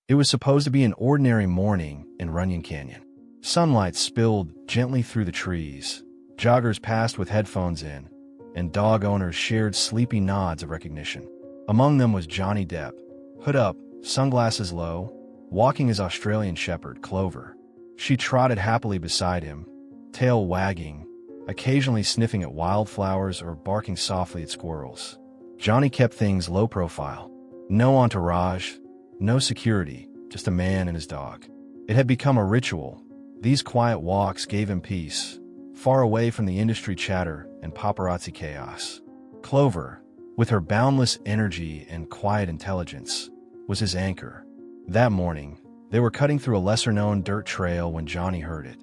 It was supposed to be an ordinary morning in Runyon Canyon. Sunlight spilled gently through the trees. Joggers passed with headphones in, and dog owners shared sleepy nods of recognition. Among them was Johnny Depp, hood up, sunglasses low, walking his Australian shepherd, Clover. She trotted happily beside him, tail wagging, occasionally sniffing at wildflowers or barking softly at squirrels. Johnny kept things low profile. No entourage, no security, just a man and his dog. It had become a ritual. These quiet walks gave him peace, far away from the industry chatter and paparazzi chaos. Clover, with her boundless energy and quiet intelligence, was his anchor. That morning, they were cutting through a lesser-known dirt trail when Johnny heard it.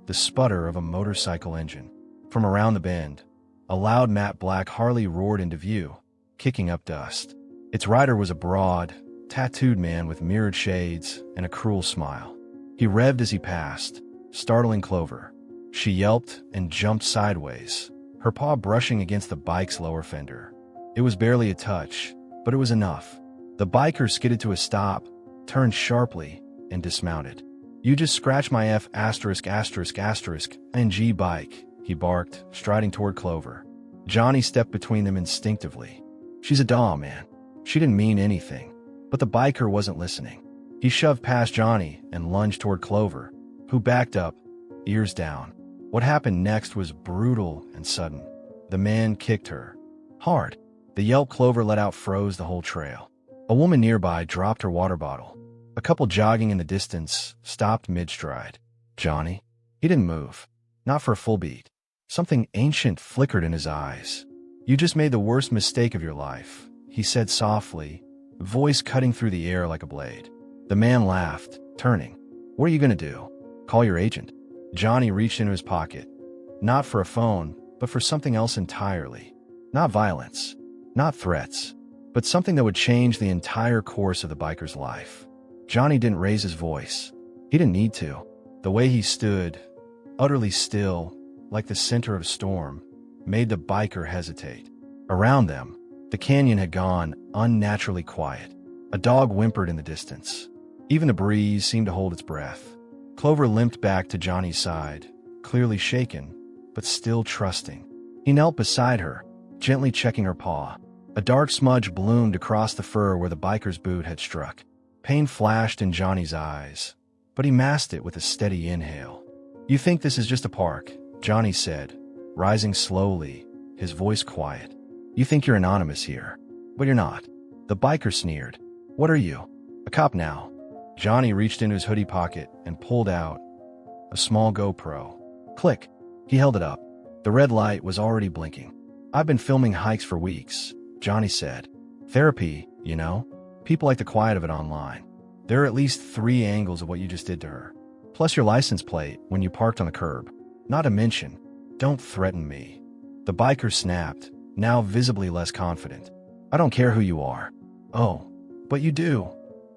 The sputter of a motorcycle engine. From around the bend, a loud matte black Harley roared into view, kicking up dust. Its rider was a broad, tattooed man with mirrored shades and a cruel smile. He revved as he passed, startling Clover. She yelped and jumped sideways, her paw brushing against the bike's lower fender. It was barely a touch, but it was enough. The biker skidded to a stop, turned sharply, and dismounted. "You just scratched my F**************************************************************************************************************************************************************************************************************************************************************************************************************************************< Johnny stepped between them instinctively. "She's a doll, man. She didn't mean anything." But the biker wasn't listening. He shoved past Johnny and lunged toward Clover, who backed up, ears down. What happened next was brutal and sudden. The man kicked her. Hard. The yelp Clover let out froze the whole trail. A woman nearby dropped her water bottle. A couple jogging in the distance stopped mid-stride. Johnny? He didn't move. Not for a full beat. Something ancient flickered in his eyes. "You just made the worst mistake of your life," he said softly, voice cutting through the air like a blade. The man laughed, turning. "What are you going to do? Call your agent?" Johnny reached into his pocket. Not for a phone, but for something else entirely. Not violence, not threats, but something that would change the entire course of the biker's life. Johnny didn't raise his voice. He didn't need to. The way he stood, utterly still, like the center of a storm, made the biker hesitate. Around them, the canyon had gone unnaturally quiet. A dog whimpered in the distance. Even the breeze seemed to hold its breath. Clover limped back to Johnny's side, clearly shaken, but still trusting. He knelt beside her, gently checking her paw. A dark smudge bloomed across the fur where the biker's boot had struck. Pain flashed in Johnny's eyes, but he masked it with a steady inhale. "You think this is just a park," Johnny said, rising slowly, his voice quiet. "You think you're anonymous here, but you're not." The biker sneered. "What are you? A cop now?" Johnny reached into his hoodie pocket and pulled out a small GoPro. Click. He held it up. The red light was already blinking. "I've been filming hikes for weeks," Johnny said. "Therapy, you know? People like the quiet of it online. There are at least 3 angles of what you just did to her. Plus your license plate when you parked on the curb. Not to mention, don't threaten me." The biker snapped, now visibly less confident. "I don't care who you are." "Oh, but you do,"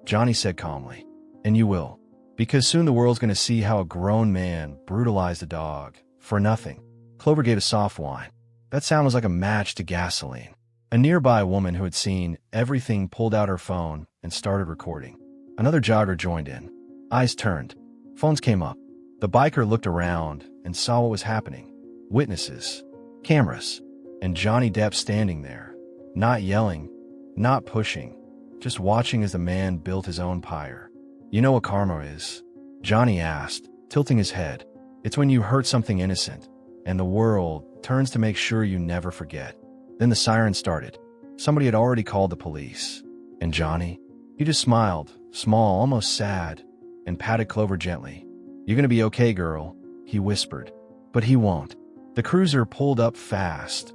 Johnny said calmly. "And you will. Because soon the world's going to see how a grown man brutalized a dog for nothing." Clover gave a soft whine. That sound was like a match to gasoline. A nearby woman who had seen everything pulled out her phone and started recording. Another jogger joined in. Eyes turned. Phones came up. The biker looked around and saw what was happening. Witnesses. Cameras. And Johnny Depp standing there. Not yelling. Not pushing. Just watching as the man built his own pyre. "You know what karma is?" Johnny asked, tilting his head. "It's when you hurt something innocent, and the world turns to make sure you never forget." Then the siren started. Somebody had already called the police. And Johnny? He just smiled, small, almost sad, and patted Clover gently. "You're gonna be okay, girl," he whispered. But he won't. The cruiser pulled up fast,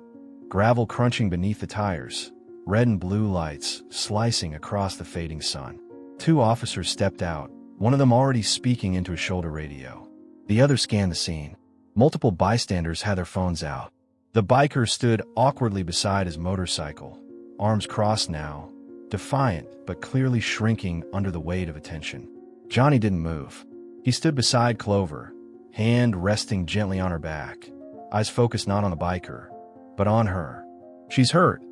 gravel crunching beneath the tires, red and blue lights slicing across the fading sun. 2 officers stepped out, one of them already speaking into a shoulder radio. The other scanned the scene. Multiple bystanders had their phones out. The biker stood awkwardly beside his motorcycle, arms crossed now, defiant but clearly shrinking under the weight of attention. Johnny didn't move. He stood beside Clover, hand resting gently on her back, eyes focused not on the biker, but on her. "She's hurt,"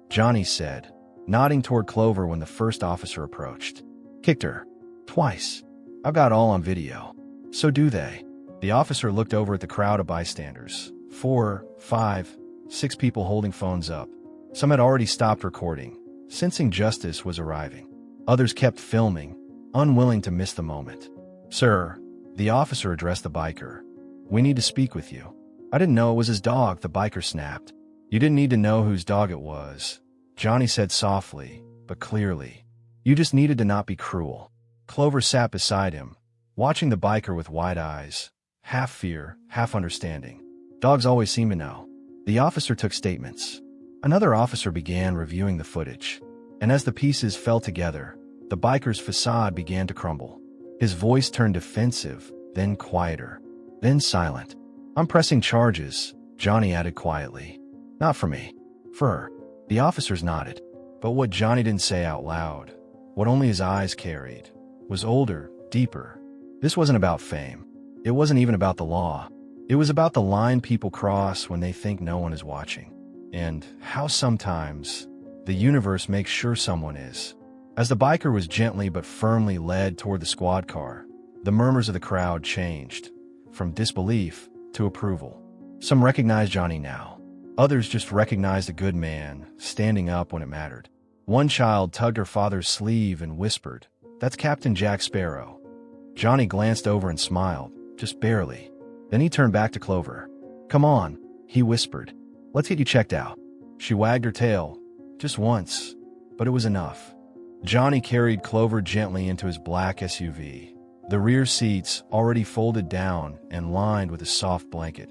Johnny said, nodding toward Clover when the first officer approached. "Kicked her." Twice. I've got all on video. So do they. The officer looked over at the crowd of bystanders. 4, 5, 6 people holding phones up. Some had already stopped recording, sensing justice was arriving. Others kept filming, unwilling to miss the moment. Sir, the officer addressed the biker. We need to speak with you. I didn't know it was his dog, the biker snapped. You didn't need to know whose dog it was, Johnny said softly, but clearly. You just needed to not be cruel. Clover sat beside him, watching the biker with wide eyes, half fear, half understanding. Dogs always seem to know. The officer took statements. Another officer began reviewing the footage, and as the pieces fell together, the biker's facade began to crumble. His voice turned defensive, then quieter, then silent. I'm pressing charges, Johnny added quietly. Not for me. For her. The officers nodded. But what Johnny didn't say out loud, what only his eyes carried, was older, deeper. This wasn't about fame. It wasn't even about the law. It was about the line people cross when they think no one is watching. And how sometimes the universe makes sure someone is. As the biker was gently but firmly led toward the squad car, the murmurs of the crowd changed, from disbelief to approval. Some recognized Johnny now. Others just recognized a good man, standing up when it mattered. One child tugged her father's sleeve and whispered, "That's Captain Jack Sparrow." Johnny glanced over and smiled, just barely. Then he turned back to Clover. "Come on," he whispered. "Let's get you checked out." She wagged her tail, just once, but it was enough. Johnny carried Clover gently into his black SUV, the rear seats already folded down and lined with a soft blanket.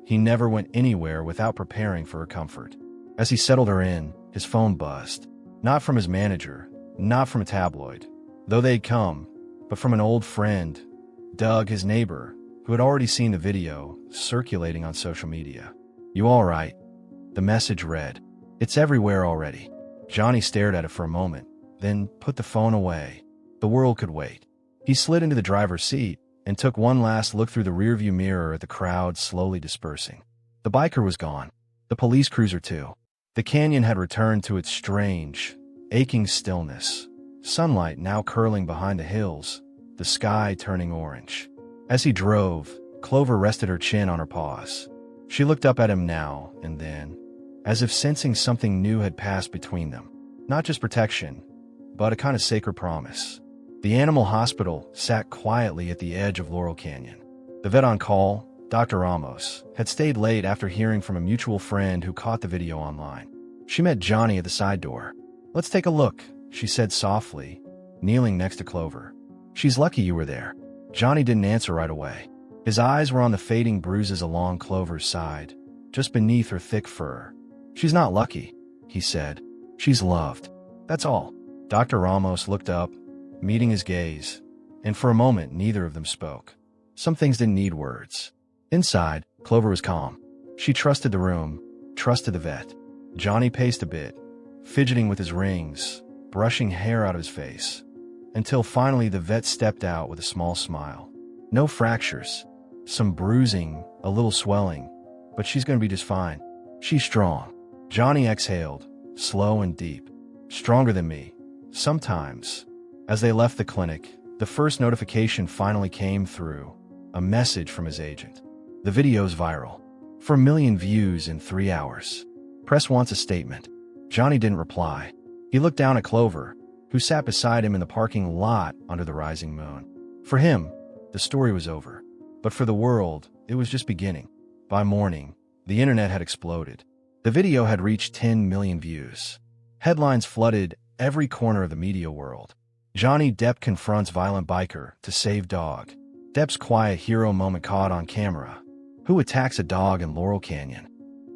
He never went anywhere without preparing for her comfort. As he settled her in, his phone buzzed. Not from his manager, not from a tabloid, though they'd come, but from an old friend, Doug, his neighbor, who had already seen the video circulating on social media. "You all right?" The message read. "It's everywhere already." Johnny stared at it for a moment, then put the phone away. The world could wait. He slid into the driver's seat and took one last look through the rearview mirror at the crowd slowly dispersing. The biker was gone. The police cruiser too. The canyon had returned to its strange, aching stillness. Sunlight now curling behind the hills, the sky turning orange. As he drove, Clover rested her chin on her paws. She looked up at him now and then, as if sensing something new had passed between them. Not just protection, but a kind of sacred promise. The animal hospital sat quietly at the edge of Laurel Canyon. The vet on call, Dr. Ramos, had stayed late after hearing from a mutual friend who caught the video online. She met Johnny at the side door. "Let's take a look," she said softly, kneeling next to Clover. "She's lucky you were there." Johnny didn't answer right away. His eyes were on the fading bruises along Clover's side, just beneath her thick fur. "She's not lucky," he said. "She's loved. That's all." Dr. Ramos looked up, meeting his gaze, and for a moment neither of them spoke. Some things didn't need words. Inside, Clover was calm. She trusted the room, trusted the vet. Johnny paced a bit, fidgeting with his rings, brushing hair out of his face, until finally the vet stepped out with a small smile. "No fractures. Some bruising, a little swelling, but she's going to be just fine. She's strong." Johnny exhaled, slow and deep. "Stronger than me. Sometimes." As they left the clinic, the first notification finally came through, a message from his agent. "The video's viral. 4 million views in 3 hours. Press wants a statement." Johnny didn't reply. He looked down at Clover, who sat beside him in the parking lot under the rising moon. For him, the story was over. But for the world, it was just beginning. By morning, the internet had exploded. The video had reached 10 million views. Headlines flooded every corner of the media world. Johnny Depp confronts violent biker to save dog. Depp's quiet hero moment caught on camera. Who attacks a dog in Laurel Canyon?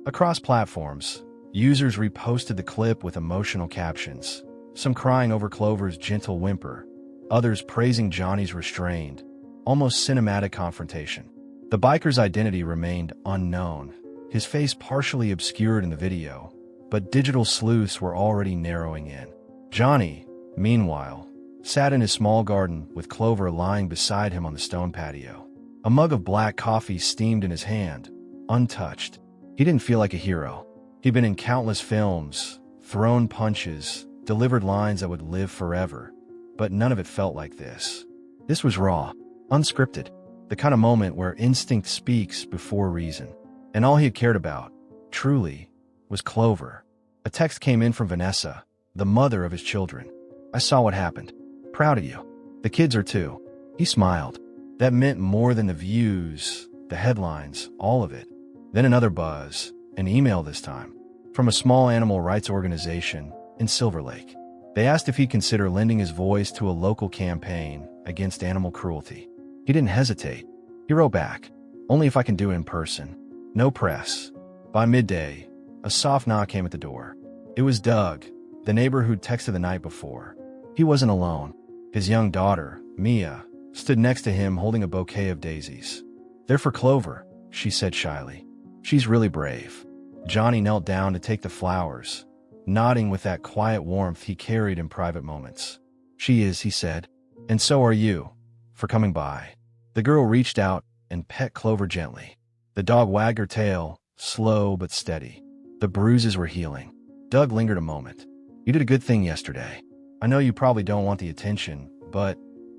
Across platforms, users reposted the clip with emotional captions, some crying over Clover's gentle whimper, others praising Johnny's restrained, almost cinematic confrontation. The biker's identity remained unknown, his face partially obscured in the video, but digital sleuths were already narrowing in. Johnny, meanwhile, sat in his small garden with Clover lying beside him on the stone patio. A mug of black coffee steamed in his hand, untouched. He didn't feel like a hero. He'd been in countless films, thrown punches, delivered lines that would live forever, but none of it felt like this. This was raw, unscripted, the kind of moment where instinct speaks before reason. And all he had cared about, truly, was Clover. A text came in from Vanessa, the mother of his children. "I saw what happened. Proud of you. The kids are too." He smiled. That meant more than the views, the headlines, all of it. Then another buzz, an email this time, from a small animal rights organization in Silver Lake. They asked if he'd consider lending his voice to a local campaign against animal cruelty. He didn't hesitate. He wrote back, "Only if I can do it in person. No press." By midday, a soft knock came at the door. It was Doug, the neighbor who'd texted the night before. He wasn't alone. His young daughter, Mia, stood next to him holding a bouquet of daisies. "They're for Clover," she said shyly. "She's really brave." Johnny knelt down to take the flowers, nodding with that quiet warmth he carried in private moments. "She is," he said. "And so are you, for coming by." The girl reached out and pet Clover gently. The dog wagged her tail, slow but steady. The bruises were healing. Doug lingered a moment. "You did a good thing yesterday. I know you probably don't want the attention, but,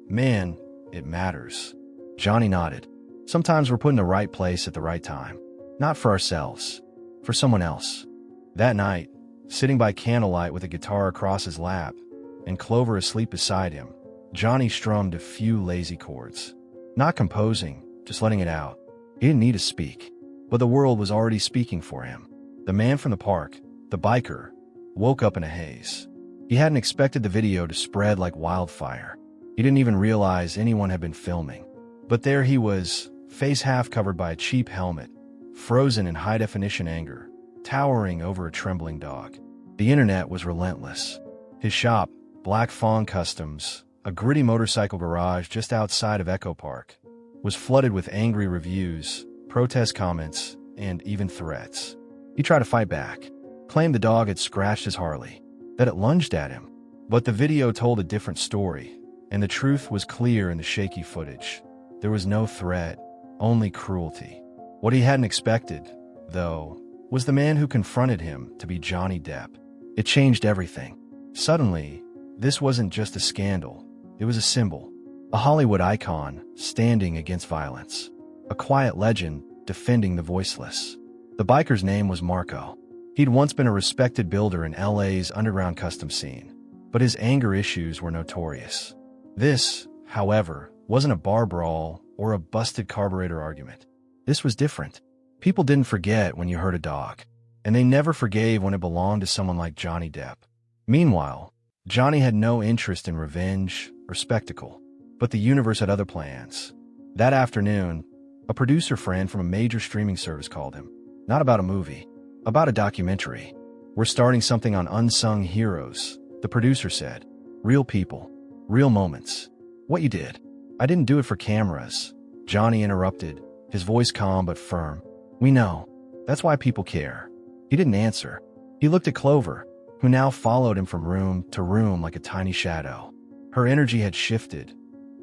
man, it matters." Johnny nodded. "Sometimes we're put in the right place at the right time. Not for ourselves, for someone else." That night, sitting by candlelight with a guitar across his lap and Clover asleep beside him, Johnny strummed a few lazy chords. Not composing, just letting it out. He didn't need to speak, but the world was already speaking for him. The man from the park, the biker, woke up in a haze. He hadn't expected the video to spread like wildfire. He didn't even realize anyone had been filming. But there he was, face half covered by a cheap helmet, frozen in high-definition anger, towering over a trembling dog. The internet was relentless. His shop, Black Fawn Customs, a gritty motorcycle garage just outside of Echo Park, was flooded with angry reviews, protest comments, and even threats. He tried to fight back, claimed the dog had scratched his Harley, that it lunged at him. But the video told a different story, and the truth was clear in the shaky footage. There was no threat, only cruelty. What he hadn't expected, though, was the man who confronted him to be Johnny Depp. It changed everything. Suddenly, this wasn't just a scandal. It was a symbol, a Hollywood icon standing against violence, a quiet legend defending the voiceless. The biker's name was Marco. He'd once been a respected builder in LA's underground custom scene, but his anger issues were notorious. This, however, wasn't a bar brawl or a busted carburetor argument. This was different. People didn't forget when you hurt a dog, and they never forgave when it belonged to someone like Johnny Depp. Meanwhile, Johnny had no interest in revenge or spectacle, but the universe had other plans. That afternoon, a producer friend from a major streaming service called him. Not about a movie, about a documentary. "We're starting something on unsung heroes," the producer said. "Real people, real moments. What you did. I didn't do it for cameras," Johnny interrupted, his voice calm but firm. "We know. That's why people care." He didn't answer. He looked at Clover, who now followed him from room to room like a tiny shadow. Her energy had shifted,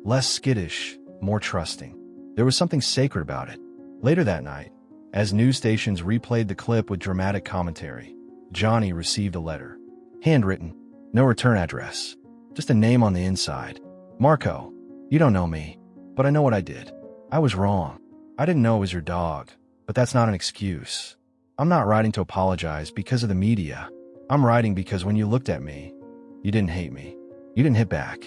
less skittish, more trusting. There was something sacred about it. Later that night, as news stations replayed the clip with dramatic commentary, Johnny received a letter. Handwritten, no return address, just a name on the inside. "Marco, you don't know me, but I know what I did. I was wrong. I didn't know it was your dog, but that's not an excuse. I'm not writing to apologize because of the media. I'm writing because when you looked at me, you didn't hate me. You didn't hit back.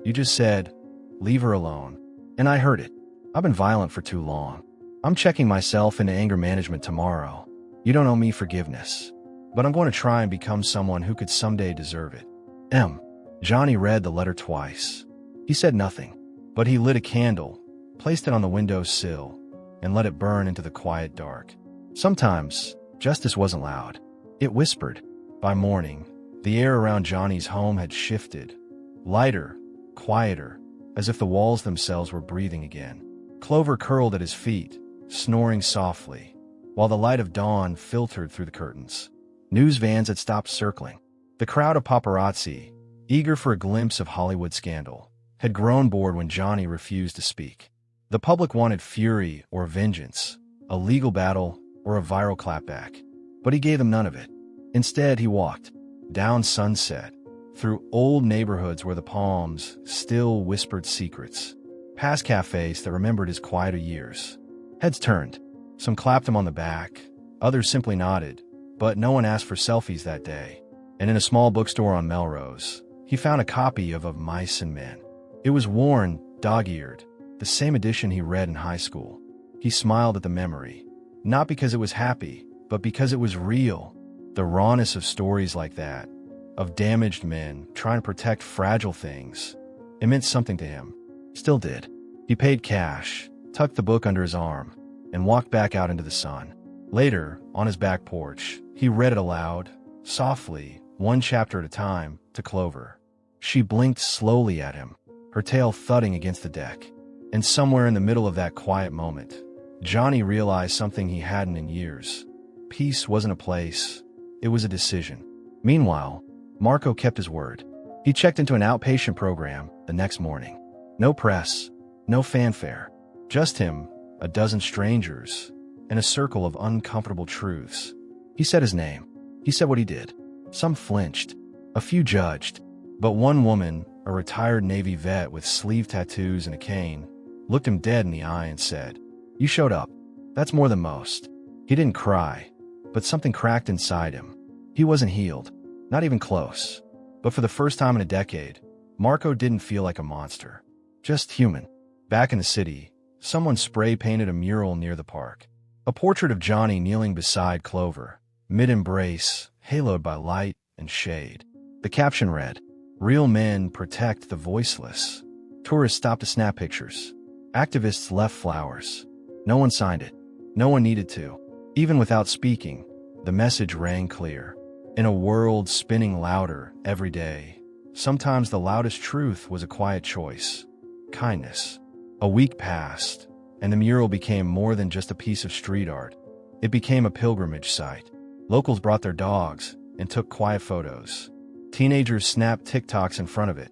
You just said, 'Leave her alone.' And I heard it. I've been violent for too long. I'm checking myself into anger management tomorrow. You don't owe me forgiveness, but I'm going to try and become someone who could someday deserve it. M." Johnny read the letter twice. He said nothing, but he lit a candle, placed it on the windowsill, and let it burn into the quiet dark. Sometimes, justice wasn't loud. It whispered. By morning, the air around Johnny's home had shifted, lighter, quieter, as if the walls themselves were breathing again. Clover curled at his feet, snoring softly, while the light of dawn filtered through the curtains. News vans had stopped circling. The crowd of paparazzi, eager for a glimpse of Hollywood scandal, had grown bored when Johnny refused to speak. The public wanted fury or vengeance, a legal battle or a viral clapback, but he gave them none of it. Instead, he walked down Sunset, through old neighborhoods where the palms still whispered secrets, past cafes that remembered his quieter years. Heads turned. Some clapped him on the back, others simply nodded, but no one asked for selfies that day. And in a small bookstore on Melrose, he found a copy of Mice and Men. It was worn, dog-eared, the same edition he read in high school. He smiled at the memory, not because it was happy, but because it was real. The rawness of stories like that, of damaged men trying to protect fragile things, it meant something to him. Still did. He paid cash, tucked the book under his arm, and walked back out into the sun. Later, on his back porch, he read it aloud, softly, one chapter at a time, to Clover. She blinked slowly at him, her tail thudding against the deck. And somewhere in the middle of that quiet moment, Johnny realized something he hadn't in years. Peace wasn't a place, it was a decision. Meanwhile, Marco kept his word. He checked into an outpatient program the next morning. No press, no fanfare, just him, a dozen strangers, and a circle of uncomfortable truths. He said his name. He said what he did. Some flinched, a few judged, but one woman, a retired Navy vet with sleeve tattoos and a cane, looked him dead in the eye and said, "You showed up. That's more than most." He didn't cry, but something cracked inside him. He wasn't healed, not even close. But for the first time in a decade, Marco didn't feel like a monster, just human. Back in the city, someone spray-painted a mural near the park. A portrait of Johnny kneeling beside Clover, mid-embrace, haloed by light and shade. The caption read, "Real men protect the voiceless." Tourists stopped to snap pictures. Activists left flowers. No one signed it. No one needed to. Even without speaking, the message rang clear. In a world spinning louder every day, sometimes the loudest truth was a quiet choice. Kindness. A week passed, and the mural became more than just a piece of street art. It became a pilgrimage site. Locals brought their dogs and took quiet photos. Teenagers snapped TikToks in front of it,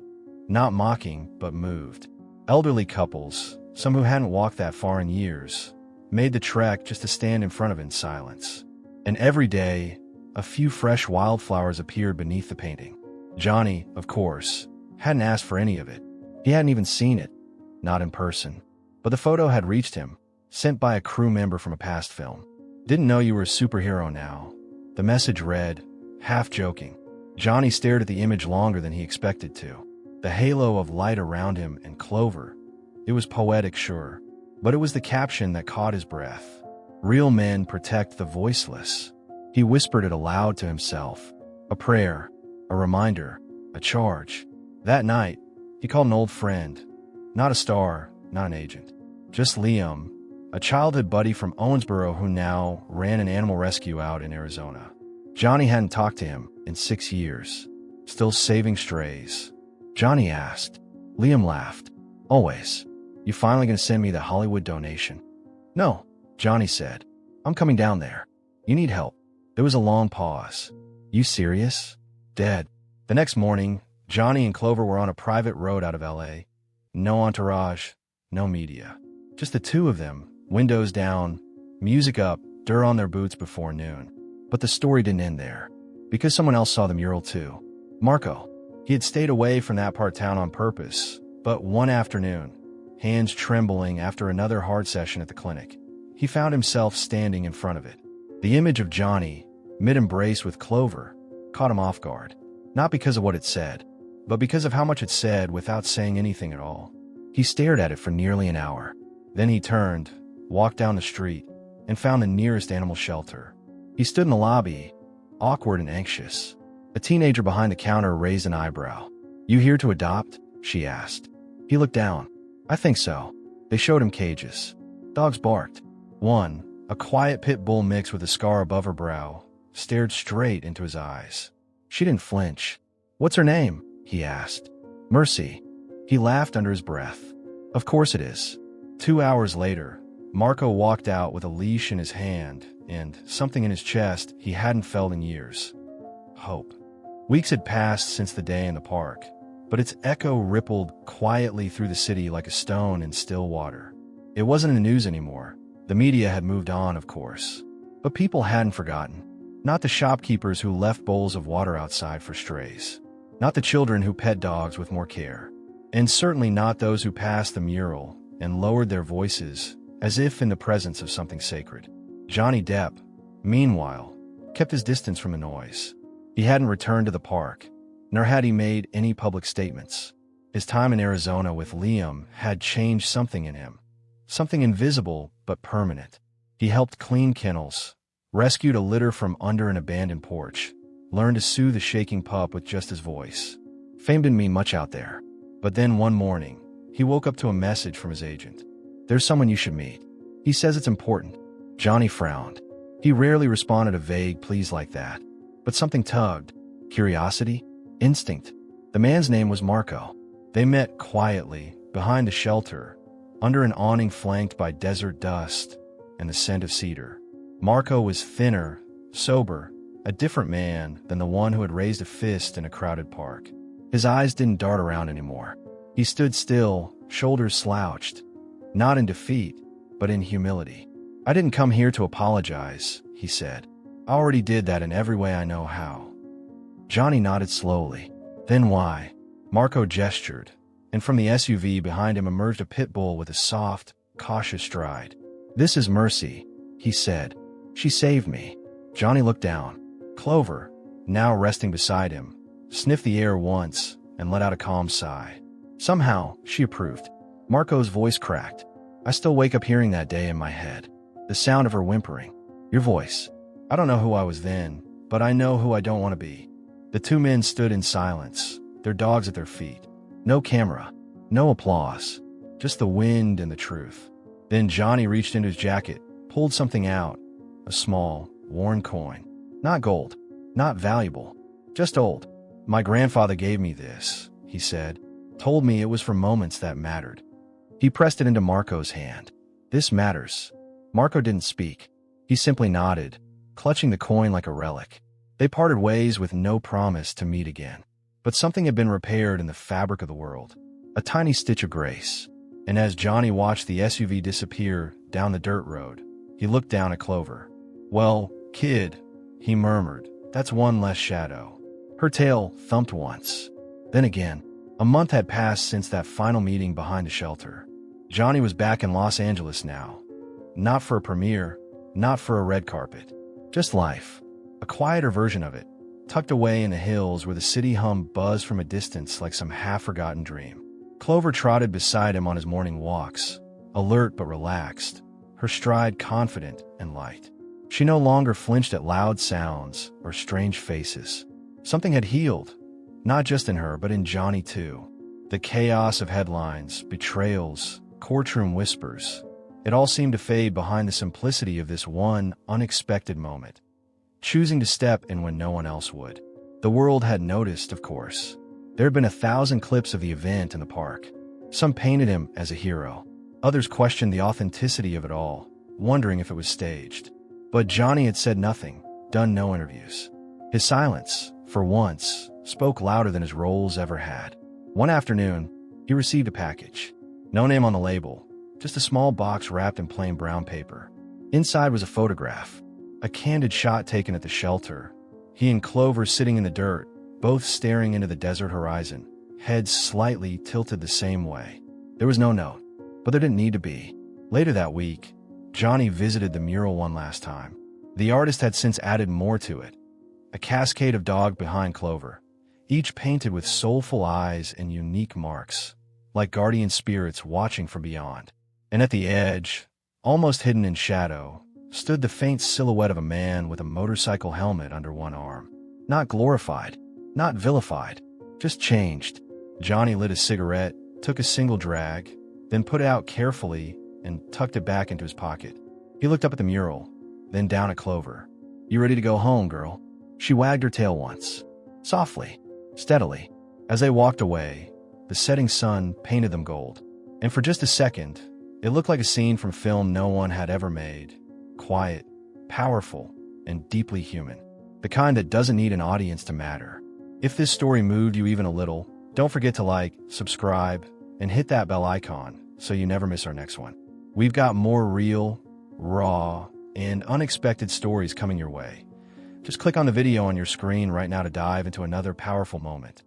not mocking, but moved. Elderly couples, some who hadn't walked that far in years, made the trek just to stand in front of it in silence. And every day, a few fresh wildflowers appeared beneath the painting. Johnny, of course, hadn't asked for any of it. He hadn't even seen it, not in person. But the photo had reached him, sent by a crew member from a past film. "Didn't know you were a superhero now." The message read, half joking. Johnny stared at the image longer than he expected to. The halo of light around him and Clover. It was poetic, sure, but it was the caption that caught his breath. "Real men protect the voiceless." He whispered it aloud to himself. A prayer, a reminder, a charge. That night, he called an old friend. Not a star, not an agent. Just Liam, a childhood buddy from Owensboro who now ran an animal rescue out in Arizona. Johnny hadn't talked to him in 6 years. Still saving strays? Johnny asked. Liam laughed. "Always. You finally gonna send me the Hollywood donation?" "No," Johnny said. "I'm coming down there. You need help." There was a long pause. "You serious?" "Dead." The next morning, Johnny and Clover were on a private road out of LA. No entourage, no media. Just the two of them, windows down, music up, dirt on their boots before noon. But the story didn't end there, because someone else saw the mural too. Marco. He had stayed away from that part of town on purpose, but one afternoon, hands trembling after another hard session at the clinic, he found himself standing in front of it. The image of Johnny, mid-embrace with Clover, caught him off guard. Not because of what it said, but because of how much it said without saying anything at all. He stared at it for nearly an hour. Then he turned, walked down the street, and found the nearest animal shelter. He stood in the lobby, awkward and anxious. A teenager behind the counter raised an eyebrow. "You here to adopt?" she asked. He looked down. "I think so." They showed him cages. Dogs barked. One, a quiet pit bull mix with a scar above her brow, stared straight into his eyes. She didn't flinch. "What's her name?" he asked. "Mercy." He laughed under his breath. "Of course it is." 2 hours later, Marco walked out with a leash in his hand and something in his chest he hadn't felt in years. Hope. Weeks had passed since the day in the park, but its echo rippled quietly through the city like a stone in still water. It wasn't in the news anymore. The media had moved on, of course. But people hadn't forgotten. Not the shopkeepers who left bowls of water outside for strays. Not the children who pet dogs with more care. and certainly not those who passed the mural and lowered their voices as if in the presence of something sacred. Johnny Depp, meanwhile, kept his distance from the noise. He hadn't returned to the park, nor had he made any public statements. His time in Arizona with Liam had changed something in him, something invisible but permanent. He helped clean kennels, rescued a litter from under an abandoned porch, learned to soothe a shaking pup with just his voice. Fame didn't mean much out there. But then one morning, he woke up to a message from his agent. "There's someone you should meet. He says it's important." Johnny frowned. He rarely responded to vague pleas like that. But something tugged. Curiosity? Instinct. The man's name was Marco. They met quietly, behind the shelter, under an awning flanked by desert dust and the scent of cedar. Marco was thinner, sober, a different man than the one who had raised a fist in a crowded park. His eyes didn't dart around anymore. He stood still, shoulders slouched, not in defeat, but in humility. "I didn't come here to apologize," he said. "I already did that in every way I know how." Johnny nodded slowly. "Then why?" Marco gestured, and from the SUV behind him emerged a pit bull with a soft, cautious stride. "This is Mercy," he said. "She saved me." Johnny looked down. Clover, now resting beside him, sniffed the air once and let out a calm sigh. Somehow, she approved. Marco's voice cracked. "I still wake up hearing that day in my head. The sound of her whimpering. Your voice. I don't know who I was then, but I know who I don't want to be." The two men stood in silence, their dogs at their feet. No camera, no applause, just the wind and the truth. Then Johnny reached into his jacket, pulled something out, a small, worn coin. Not gold, not valuable, just old. "My grandfather gave me this," he said. "Told me it was for moments that mattered." He pressed it into Marco's hand. "This matters." Marco didn't speak. He simply nodded, clutching the coin like a relic. They parted ways with no promise to meet again. But something had been repaired in the fabric of the world. A tiny stitch of grace. And as Johnny watched the SUV disappear down the dirt road, he looked down at Clover. "Well, kid," he murmured, "that's one less shadow." Her tail thumped once. Then again. A month had passed since that final meeting behind the shelter. Johnny was back in Los Angeles now. Not for a premiere, not for a red carpet. Just life. A quieter version of it, tucked away in the hills where the city hum buzzed from a distance like some half-forgotten dream. Clover trotted beside him on his morning walks, alert but relaxed, her stride confident and light. She no longer flinched at loud sounds or strange faces. Something had healed. Not just in her, but in Johnny too. The chaos of headlines, betrayals, courtroom whispers. It all seemed to fade behind the simplicity of this one unexpected moment. Choosing to step in when no one else would. The world had noticed, of course. There had been 1,000 clips of the event in the park. Some painted him as a hero. Others questioned the authenticity of it all, wondering if it was staged. But Johnny had said nothing, done no interviews. His silence, for once, spoke louder than his roles ever had. One afternoon, he received a package. No name on the label, just a small box wrapped in plain brown paper. Inside was a photograph, a candid shot taken at the shelter. He and Clover sitting in the dirt, both staring into the desert horizon, heads slightly tilted the same way. There was no note, but there didn't need to be. Later that week, Johnny visited the mural one last time. The artist had since added more to it. A cascade of dog behind Clover, each painted with soulful eyes and unique marks, like guardian spirits watching from beyond. And at the edge, almost hidden in shadow, stood the faint silhouette of a man with a motorcycle helmet under one arm. Not glorified, not vilified, just changed. Johnny lit a cigarette, took a single drag, then put it out carefully and tucked it back into his pocket. He looked up at the mural, then down at Clover. "You ready to go home, girl?" She wagged her tail once, softly, steadily. As they walked away, the setting sun painted them gold. And for just a second, it looked like a scene from film no one had ever made. Quiet, powerful, and deeply human. The kind that doesn't need an audience to matter. If this story moved you even a little, don't forget to like, subscribe, and hit that bell icon so you never miss our next one. We've got more real, raw, and unexpected stories coming your way. Just click on the video on your screen right now to dive into another powerful moment.